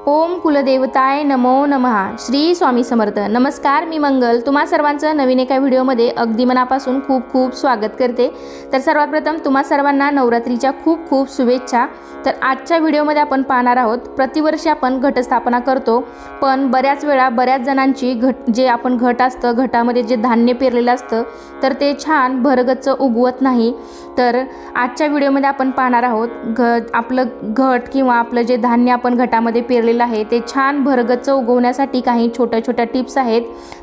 ओम कुलदेवताय नमो नमः। श्री स्वामी समर्थ। नमस्कार, मी मंगल तुम्हा सर्वांचं नवीन एका व्हिडिओमध्ये अगदी मनापासून खूप खूप स्वागत करते। तर सर्वात प्रथम तुम्हा सर्वांना नवरात्रीच्या खूप खूप शुभेच्छा। तर आजच्या व्हिडिओमध्ये आपण पाहणार आहोत, प्रतिवर्षी आपण घटस्थापना करतो, पण बऱ्याच वेळा बऱ्याच जणांची जे आपण घट असतं, घटामध्ये जे धान्य पेरलेलं असतं तर ते छान भरगच्च उगवत नाही। तर आजच्या व्हिडिओमध्ये आपण पाहणार आहोत आपलं घट किंवा आपलं जे धान्य आपण घटामध्ये पेरलेलं आहे ते छान भरगच्च उगवण्यासाठी काही छोट्या छोट्या टिप्स आहेत।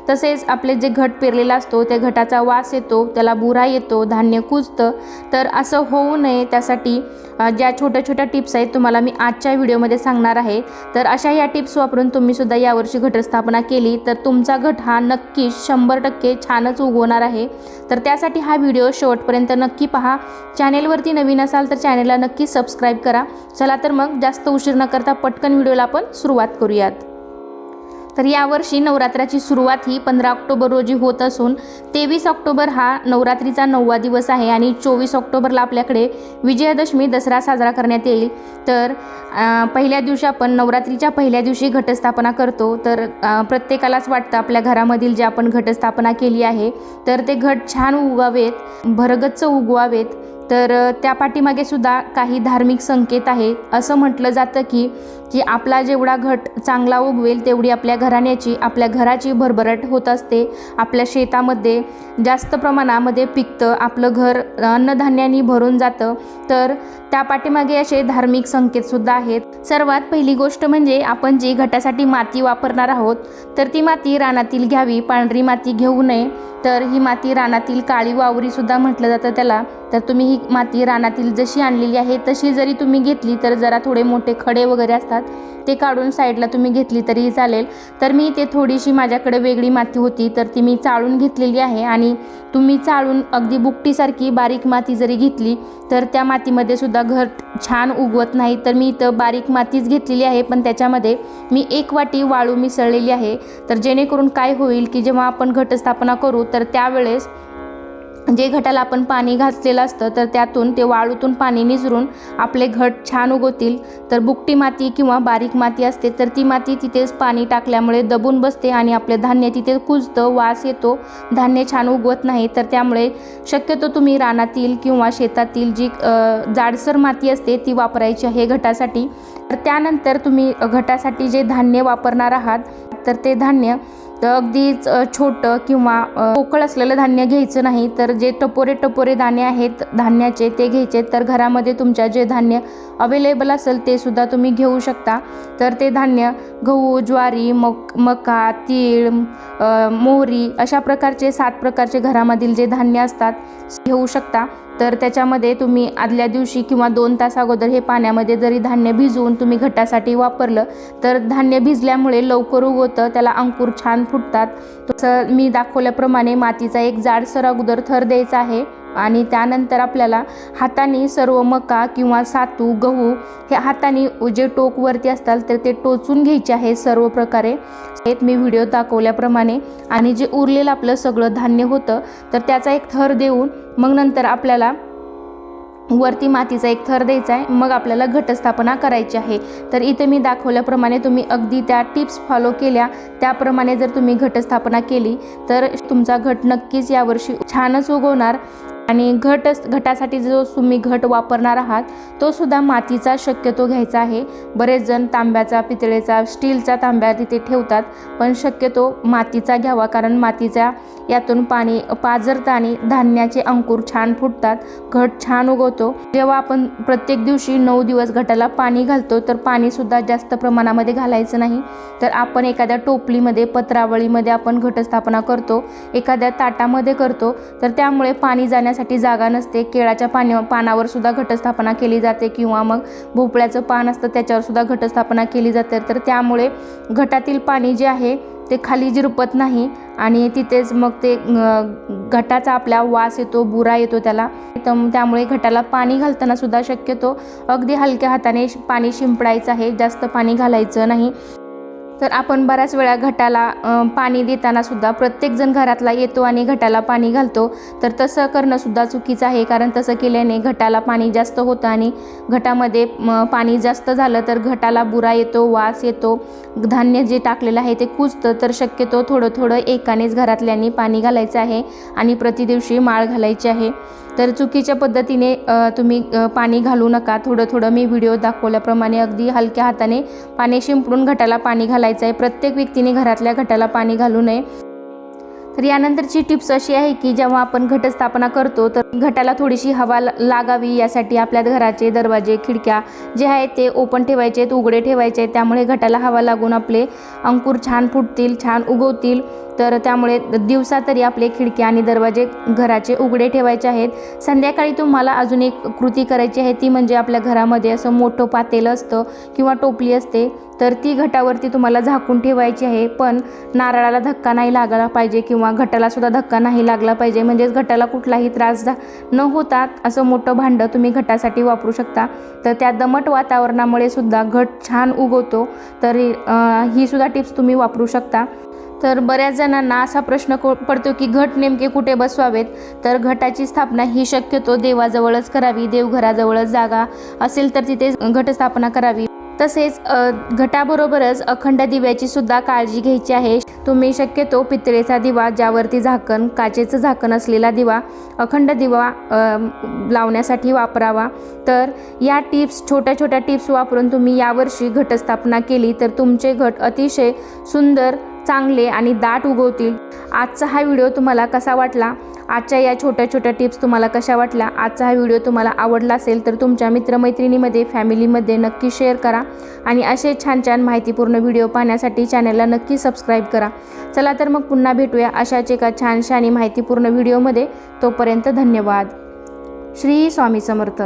तसेच आपले जे घट पेरलेला असतो त्या घटाचा वास येतो, त्याला बुरा येतो, धान्य कुजतं, तर असं होऊ नये त्यासाठी ज्या छोट्या छोट्या टिप्स आहेत तुम्हाला मी आजच्या व्हिडिओमध्ये सांगणार आहे। तर अशा या टिप्स वापरून तुम्ही सुद्धा यावर्षी घटस्थापना केली तर तुमचा घट हा नक्कीच 100% छानच उगवणार आहे। तर त्यासाठी हा व्हिडिओ शेवटपर्यंत नक्की पहा। चॅनेलवरती नवीन असाल तर चॅनेलला नक्की सबस्क्राईब करा। चला तर मग जास्त उशीर न करता पटकन व्हिडिओला आपण सुरुवात करूयात। तर यावर्षी नवरात्राची सुरुवात ही 15 ऑक्टोबर रोजी होत असून 23 ऑक्टोबर हा नवरात्रीचा 9वा दिवस आहे आणि 24 ऑक्टोबरला आपल्याकडे विजयादशमी दसरा साजरा करण्यात येईल। तर पहिल्या दिवशी आपण नवरात्रीच्या पहिल्या दिवशी घटस्थापना करतो। तर प्रत्येकालाच वाटतं आपल्या घरामधील जे आपण घटस्थापना केली आहे तर ते घट छान उगवावेत, भरगच्च उगवावेत। तर त्या पाठीमागे सुद्धा काही धार्मिक संकेत आहेत। असं म्हटलं जातं की आपला जेवढा घट चांगला उगवेल तेवढी आपल्या घराण्याची, आपल्या घराची भरभराट होत असते। आपल्या शेतामध्ये जास्त प्रमाणामध्ये पिकतं, आपलं घर अन्नधान्याने भरून जातं। तर त्या पाठीमागे असे धार्मिक संकेतसुद्धा आहेत। सर्वात पहिली गोष्ट म्हणजे आपण जी घटासाठी माती वापरणार आहोत तर ती माती रानातील घ्यावी, पांढरी माती घेऊ नये। तर ही माती रानातील काळी वावरीसुद्धा म्हटलं जातं त्याला। तर तुम्ही ही माती रानातील जशी आणलेली आहे तशी जरी तुम्ही घेतली तर जरा थोडे मोठे खडे वगैरे असतात ते काढून साईडला तुम्ही घेतली तरीही चालेल। तर मी ते थोडीशी माझ्याकडे वेगळी माती होती तर ती मी चाळून घेतलेली आहे आणि तुम्ही चाळून अगदी बुकटीसारखी बारीक माती जरी घेतली तर त्या मातीमध्ये सुद्धा घट छान उगवत नाही। तर मी इथं बारीक मातीच घेतलेली आहे पण त्याच्यामध्ये मी 1 वाटी वाळू मिसळलेली आहे। तर जेणेकरून काय होईल की जेव्हा आपण घटस्थापना करू तर त्यावेळेस जे घटाला आपण पाणी घातलेलं असतं तर त्यातून ते वाळूतून पाणी निचरून आपले घट छान उगवतील। तर बुकटी माती किंवा बारीक माती असते तर ती माती तिथेच पाणी टाकल्यामुळे दबून बसते आणि आपले धान्य तिथे कुजतं, वास येतो, धान्य छान उगवत नाही। तर त्यामुळे शक्यतो तुम्ही रानातील किंवा शेतातील जी जाडसर माती असते ती वापरायची आहे घटासाठी। तर त्यानंतर तुम्ही घटासाठी जे धान्य वापरणार आहात तर ते धान्य अगदीच छोटं किंवा पोकळ असलेलं धान्य घ्यायचं नाही। तर जे टपोरे टपोरे दाणे आहेत धान्याचे ते घ्यायचे। तर घरामध्ये तुमच्या जे धान्य अवेलेबल असेल ते सुद्धा तुम्ही घेऊ शकता। तर ते धान्य गहू, ज्वारी, मका, तीळ, मोहरी अशा प्रकारचे 7 प्रकारचे घरामधील जे धान्य असतात घेऊ शकता। तर त्याच्यामध्ये तुम्ही आदल्या दिवशी किंवा 2 तास अगोदर हे पाण्यामध्ये जरी धान्य भिजवून तुम्ही घटासाठी वापरलं तर धान्य भिजल्यामुळे लवकर उगवतं, त्याला अंकुर छान फुटतात। तसं मी दाखवल्याप्रमाणे मातीचा एक जाडसर अगोदर थर द्यायचा आहे आणि त्यानंतर आपल्याला हाताने सर्व मका किंवा सातू, गहू हे हाताने जे टोक वरती असतात तर ते टोचून घ्यायचे आहे सर्व प्रकारे मी व्हिडिओ दाखवल्याप्रमाणे। आणि जे उरलेलं आपलं सगळं धान्य होतं तर त्याचा एक थर देऊन मग नंतर आपल्याला वरती मातीचा एक थर द्यायचा आहे, मग आपल्याला घटस्थापना करायची आहे। तर इथे मी दाखवल्याप्रमाणे तुम्ही अगदी त्या टिप्स फॉलो केल्या त्याप्रमाणे जर तुम्ही घटस्थापना केली तर तुमचा घट नक्कीच यावर्षी छानच उगवणार। आणि घटासाठी जो तुम्ही घट वापरणार आहात तो सुद्धा मातीचा शक्यतो घ्यायचा आहे। बरेच जण तांब्याचा, पितळेचा, स्टीलचा तांब्या तिथे ठेवतात पण शक्यतो मातीचा घ्यावा, कारण मातीचा यातून पाणी पाझरतं आणि धान्याचे अंकुर छान फुटतात, घट छान उगवतो। जेव्हा आपण प्रत्येक दिवशी 9 दिवस घटाला पाणी घालतो तर पाणीसुद्धा जास्त प्रमाणामध्ये घालायचं नाही। तर आपण एखाद्या टोपलीमध्ये, पत्रावळीमध्ये आपण घटस्थापना करतो, एखाद्या ताटामध्ये करतो तर त्यामुळे पाणी जाण्यासाठी जागा नसते। केळाच्या पानावर सुद्धा घटस्थापना केली जाते किंवा मग भोपळ्याचं पान असतं त्याच्यावर सुद्धा घटस्थापना केली जाते। तर त्यामुळे घटातील पाणी जे आहे ते खाली झिरपत नाही आणि तिथेच मग ते घटाचा आपला वास येतो, बुरा येतो त्याला। त्यामुळे घटाला पाणी घालताना सुद्धा शक्यतो अगदी हलक्या हाताने पाणी शिंपडायचं आहे, जास्त पाणी घालायचं नाही। तर आपण बऱ्याच वेळा घटाला पाणी देताना सुद्धा प्रत्येकजण घरातला येतो आणि घटाला पाणी घालतो, तर तसं करणं सुद्धा चुकीचं आहे. कारण तसं केल्याने घटाला पाणी जास्त होतं आणि घटामध्ये पाणी जास्त झालं तर घटाला बुरा येतो, वास येतो, धान्य जे टाकलेलं आहे ते कुजतं. तर शक्यतो थोडं थोडं एकानेच घरातल्यांनी पाणी घालायचं आहे आणि प्रतिदिवशी माळ घालायची आहे. तर चुकीच्या पद्धतीने तुम्ही पाणी घालू नका. थोडं थोडं मी व्हिडिओ दाखवल्याप्रमाणे अगदी हलक्या हाताने पाणी शिंपडून घटाला पाणी घालायचं आहे. प्रत्येक व्यक्तीने घरातल्या घटाला पाणी घालू नये. तर यानंतरची टिप्स अशी आहे की जेव्हा आपण घटस्थापना करतो तर घटाला थोडीशी हवा लागावी यासाठी आपल्या घराचे दरवाजे खिडक्या जे आहेत ते ओपन ठेवायचे आहेत, उघडे ठेवायचे आहेत. त्यामुळे घटाला हवा लागून आपले अंकुर छान फुटतील, छान उगवतील. तर त्यामुळे दिवसा तरी आपले खिडक्या आणि दरवाजे घराचे उघडे ठेवायचे आहेत. संध्याकाळी तुम्हाला अजून एक कृती करायची आहे, ती म्हणजे आपल्या घरामध्ये असं मोठं पातेलं असतं किंवा टोपली असते, तर ती घटावरती तुम्हाला झाकून ठेवायची आहे. पण नारळाला धक्का नाही लागला पाहिजे किंवा घटाला सुद्धा धक्का नाही लागला पाहिजे. म्हणजेच घटाला कुठलाही त्रास न होता असं मोठं भांडं तुम्ही घटासाठी वापरू शकता. तर त्या दमट वातावरणामुळे सुद्धा घट छान उगवतो. तर ही सुद्धा टिप्स तुम्ही वापरू शकता. तर बऱ्याच जणांना असा प्रश्न पडतो की घट नेमके कुठे बसवावेत. तर घटाची स्थापना ही शक्यतो देवाजवळच करावी. देवघराजवळच जागा असेल तर तिथे घटस्थापना करावी. तसेच घटाबरोबरच अखंड दिव्याची सुद्धा काळजी घ्यायची आहे. तुम्ही शक्यतो पितळेचा दिवा, ज्यावरती झाकण, काचेचं झाकण असलेला दिवा, अखंड दिवा लावण्यासाठी वापरावा. तर या टिप्स, छोट्या छोट्या टिप्स वापरून तुम्ही यावर्षी घटस्थापना केली तर तुमचे घट अतिशय सुंदर, चांगले आणि दाट उगवतील. आजचा हा व्हिडिओ तुम्हाला कसा वाटला? आजच्या या छोट्या छोट्या टिप्स तुम्हाला कशा वाटल्या? आजचा हा व्हिडिओ तुम्हाला आवडला असेल तर तुमच्या मित्रमैत्रिणीमध्ये, फॅमिलीमध्ये नक्की शेअर करा आणि असे छान छान माहितीपूर्ण व्हिडिओ पाहण्यासाठी चॅनलला नक्की सबस्क्राईब करा. चला तर मग पुन्हा भेटूया अशाच एका छानशा आणि माहितीपूर्ण व्हिडिओमध्ये. तोपर्यंत धन्यवाद. श्री स्वामी समर्थ.